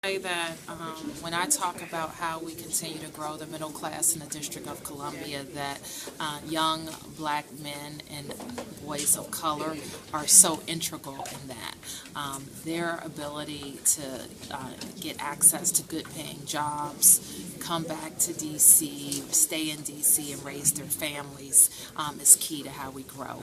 Say that when I talk about how we continue to grow the middle class in the District of Columbia, that young black men and boys of color are so integral in that. Their ability to get access to good paying jobs, come back to DC, stay in DC, and raise their families is key to how we grow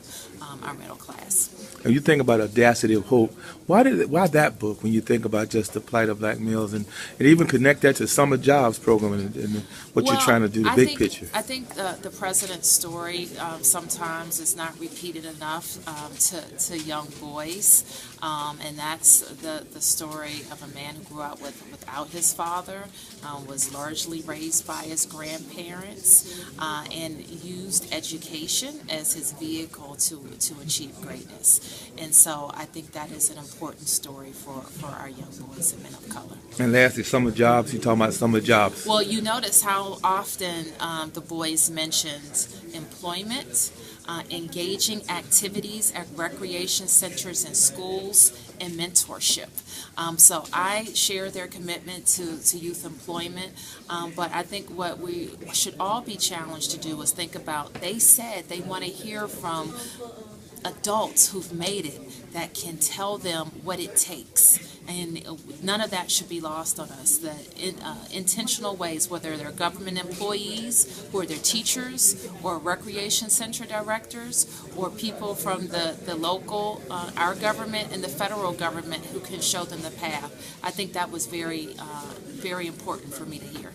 our middle class. And you think about Audacity of Hope. Why that book when you think about just the plight of black males and even connect that to summer jobs program and what you're trying to do, the big picture? I think the president's story sometimes is not repeated enough to young boys, and that's the story of a man who grew up without his father, was largely raised by his grandparents, and used education as his vehicle to achieve greatness. And so I think that is an important story for our young boys and men of color. And lastly, summer jobs. You talking about summer jobs? Well, you notice how often the boys mentioned employment, engaging activities at recreation centers and schools, and mentorship. So I share their commitment to youth employment, but I think what we should all be challenged to do is think about, they said they want to hear from adults who've made it that can tell them what it takes, and none of that should be lost on us. That in intentional ways, whether they're government employees, or they're teachers, or recreation center directors, or people from the local, our government and the federal government who can show them the path. I think that was very important for me to hear.